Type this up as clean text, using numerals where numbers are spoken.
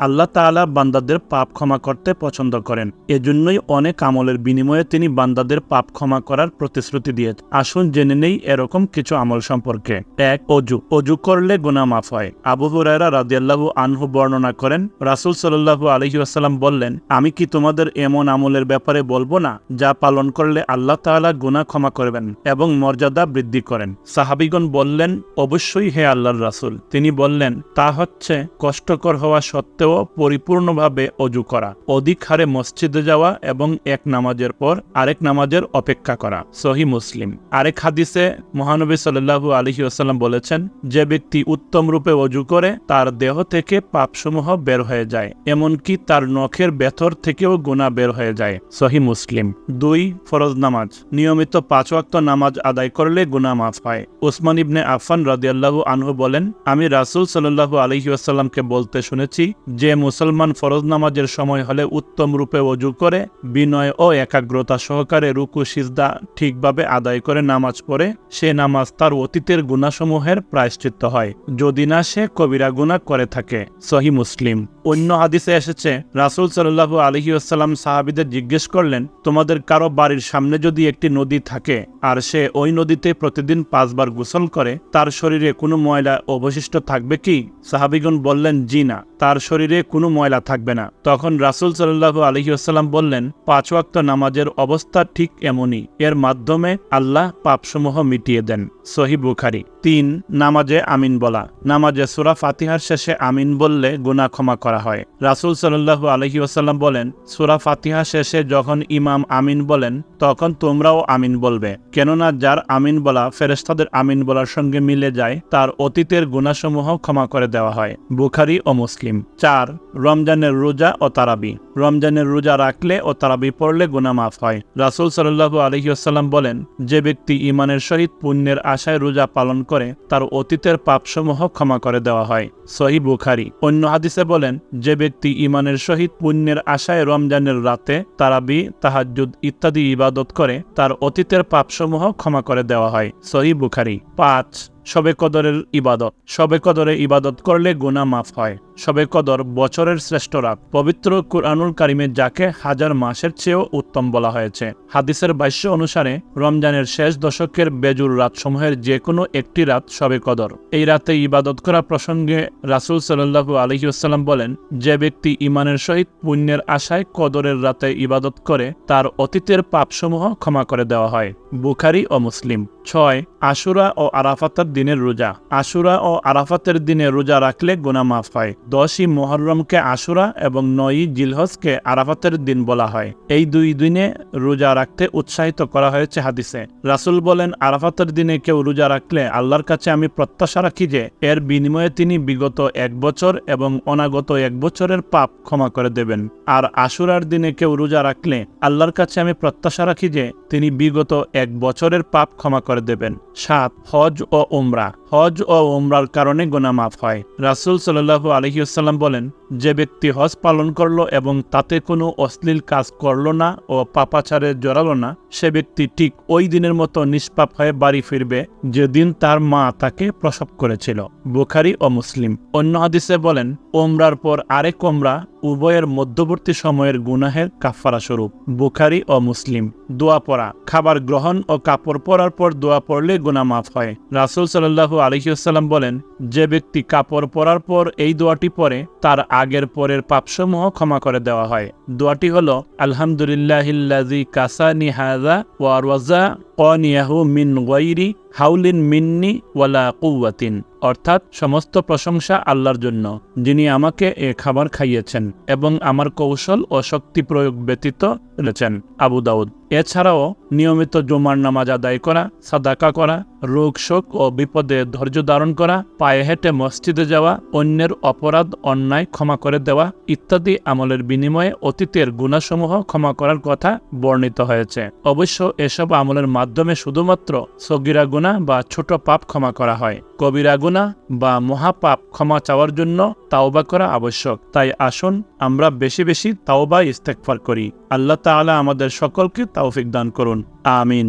আল্লাহ তাআলা বান্দাদের পাপ ক্ষমা করতে পছন্দ করেন। এজন্যই অনেক আমলের বিনিময়ে তিনি বান্দাদের পাপ ক্ষমা করার প্রতিশ্রুতি দিয়েছেন। আসুন জেনে নেই এরকম কিছু আমল সম্পর্কে। ১. অজু করলে গুনাহ মাফ হয়। আবু হুরায়রা রাদিয়াল্লাহু আনহু বর্ণনা করেন, রাসূল সাল্লাল্লাহু আলাইহি ওয়াসাল্লাম বললেন, আমি কি তোমাদের এমন আমলের ব্যাপারে বলবো না যা পালন করলে আল্লাহ তাআলা গুনাহ ক্ষমা করবেন এবং মর্যাদা বৃদ্ধি করেন? সাহাবীগণ বললেন, অবশ্যই হে আল্লাহর রাসূল। তিনি বললেন, তা হচ্ছে কষ্টকর হওয়া সত্ত্বেও পরিপূর্ণভাবে অজু করা, অধিক হারে মসজিদে যাওয়া এবং এক নামাজের পর আরেক নামাজের অপেক্ষা করা। সহিহ মুসলিম। আরেক হাদিসে মহানবী সাল্লাল্লাহু আলাইহি ওয়াসাল্লাম বলেছেন, যে ব্যক্তি উত্তম রূপে অজু করে তার দেহ থেকে পাপসমূহ বের হয়ে যায়, এমনকি তার নখের ভেতর থেকেও গুনাহ বের হয়ে যায়। সহিহ মুসলিম। ২. ফরজ নামাজ। নিয়মিত ৫ ওয়াক্ত নামাজ আদায় করলে গুনাহ মাফ হয়। উসমান ইবনে আফফান রাদিয়াল্লাহু আনহু বলেন, আমি রাসূল সাল্লাল্লাহু আলাইহি ওয়াসাল্লামকে বলতে শুনেছি, যে মুসলমান ফরজ নামাজের সময় হলে উত্তম রূপে অজু করে বিনয় ও একাগ্রতা সহকারে রুকু সিজদা ঠিকভাবে আদায় করে নামাজ পড়ে, সে নামাজ তার অতীতের গুনাহসমূহের প্রায়শ্চিত্ত হয়, যদি না সে কবিরা গুনাহ করে থাকে। সহিহ মুসলিম। অন্য হাদিসে এসেছে, রাসূল সাল্লাল্লাহু আলাইহি ওয়াসাল্লাম সাহাবীদের জিজ্ঞেস করলেন, তোমাদের কারো বাড়ির সামনে যদি একটি নদী থাকে আর সে ওই নদীতে প্রতিদিন ৫ বার গোসল করে, তার শরীরে কোনো ময়লা অবশিষ্ট থাকবে কি? সাহাবীগণ বললেন, জি না, তার শরীরে কোনো ময়লা থাকবে না। তখন রাসূল সাল্লাল্লাহু আলাইহি ওয়াসাল্লাম বললেন, ৫ ওয়াক্ত নামাজের অবস্থা ঠিক এমনই, এর মাধ্যমে আল্লাহ পাপসমূহ মিটিয়ে দেন। সহিহ বুখারী। ৩. নামাজে আমিন বলা। নামাজে সূরা ফাতিহার শেষে আমিন বললে গুনাহ ক্ষমা করা হয়। রাসূল সাল্লাল্লাহু আলাইহি ওয়াসাল্লাম বলেন, সূরা ফাতিহা শেষে যখন ইমাম আমিন বলেন, তখন তোমরাও আমিন বলবে, কেননা যার আমিন বলা ফেরেশতাদের আমিন বলার সঙ্গে মিলে যায়, তার অতীতের গুনাহসমূহ ক্ষমা করে দেওয়া হয়। বুখারী ও মুসলিম। ৪. রমজানের রোজা ও তারাবি। রমজানের রোজা রাখলে ও তারাবি পড়লে গুনাহ মাফ হয়। রাসূল সাল্লাল্লাহু আলাইহি ওয়াসাল্লাম বলেন, যে ব্যক্তি ঈমানের সহিত পুণ্যের আশায় রোজা পালন করে, তার অতীতের পাপসমূহ ক্ষমা করে দেওয়া হয়। সহিহ বুখারী। অন্য হাদিসে বলেন, যে ব্যক্তি ঈমানের সহিত পুণ্যের আশায় রমজানের রাতে তারাবি, তাহাজ্জুদ ইত্যাদি ইবাদত করে, তার অতীতের পাপসমূহ ক্ষমা করে দেওয়া হয়। সহিহ বুখারী। ৫. শবে কদরের ইবাদত। শবে কদরে ইবাদত করলে গুনাহ মাফ হয়। শবে কদর বছরের শ্রেষ্ঠ রাত। পবিত্র কুরআনুল কারিমে যাকে হাজার মাসের চেয়েও উত্তম বলা হয়েছে। হাদিসের ভাষ্য অনুসারে রমজানের শেষ দশকের বেজুর রাতসমূহের যে কোনো একটি রাত শবে কদর। এই রাতে ইবাদত করা প্রসঙ্গে রাসূল সাল্লাল্লাহু আলাইহি ওয়াসাল্লাম বলেন, যে ব্যক্তি ঈমানের সহিত পুণ্যের আশায় কদরের রাতে ইবাদত করে, তার অতীতের পাপসমূহ ক্ষমা করে দেওয়া হয়। বুখারী ও মুসলিম। ৬. আশুরা ও আরাফাতের দিনের রোজা। আশুরা ও আরাফাতের দিনে রোজা রাখলে গুনাহ মাফ হয়। ১০ই মুহররমকে আশুরা এবং ৯ই জিলহজকে আরাফাতের দিন বলা হয়। এই দুই দিনে রোজা রাখতে উৎসাহিত করা হয়েছে হাদিসে। রাসূল বলেন, আরাফাতের দিনে কেউ রোজা রাখলে আল্লাহর কাছে আমি প্রত্যাশা রাখি যে এর বিনিময়ে তিনি বিগত ১ বছর এবং অনাগত ১ বছরের পাপ ক্ষমা করে দেবেন। আর আশুরার দিনে কেউ রোজা রাখলে আল্লাহর কাছে আমি প্রত্যাশা রাখি যে তিনি বিগত ১ বছরের পাপ ক্ষমা করে দেবেন। ৭. হজ ও উমরা। হজ ও উমরার কারণে গুনাহ মাফ হয়। রাসূল সাল্লাল্লাহু আলাইহি ওয়াসাল্লাম বলেন, যে ব্যক্তি হজ পালন করলো এবং তাতে কোনো অশ্লীল কাজ করলো না ও পাপাচারে জড়ালো না, সে ব্যক্তি ঠিক ওই দিনের মতো নিষ্পাপ হয়ে বাড়ি ফিরবে যেদিন তার মা তাকে প্রসব করেছিল। বুখারী ও মুসলিম। অন্য হাদিসে বলেন, উমরার পর আরেক উমরা উভয়ের মধ্যবর্তী সময়ের গুনাহের কাফারা স্বরূপ। বুখারী ও মুসলিম। দোয়া পড়া। খাবার গ্রহণ ও কাপড় পরার পর দোয়া পড়লে গুনাহ মাফ হয়। রাসূল সাল্লাল্লাহু আলাইহি ওয়াসাল্লাম বলেন, যে ব্যক্তি কাপড় পরার পর এই দোয়াটি পড়ে, তার আগের পরের পাপসমূহ ক্ষমা করে দেওয়া হয়। দোয়াটি হলো, আলহামদুলিল্লাহিল্লাযী কাসানি হাযা ওয়া রাযাকানিহু মিন গায়রি হাউলিন মিন্নি ওয়ালা কুওয়াতিন। অর্থাৎ সমস্ত প্রশংসা আল্লাহর জন্য, যিনি আমাকে এ খাবার খাইয়েছেন এবং আমার কৌশল ও শক্তি প্রয়োগ ব্যতীত রয়েছেন। আবু দাউদ। এছাড়াও নিয়মিত জুমার নামাজ আদায় করা, সাদাকা করা, রোগ শোক ও বিপদে ধৈর্য ধারণ করা, পায়ে হেঁটে মসজিদে যাওয়া, অন্যের অপরাধ অন্যায় ক্ষমা করে দেওয়া ইত্যাদি আমলের বিনিময়ে অতীতের গুনাহসমূহ ক্ষমা করার কথা বর্ণিত হয়েছে। অবশ্য এসব আমলের মাধ্যমে শুধুমাত্র সগীরা গুনাহ বা ছোট পাপ ক্ষমা করা হয়। কবিরা গুনাহ বা মহাপাপ ক্ষমা চাওয়ার জন্য তাওবা করা আবশ্যক। তাই আসুন আমরা বেশি বেশি তাওবা ইস্তেগফার করি। আল্লাহ তাআলা আমাদের সকলকে তৌফিক দান করুন। আমিন।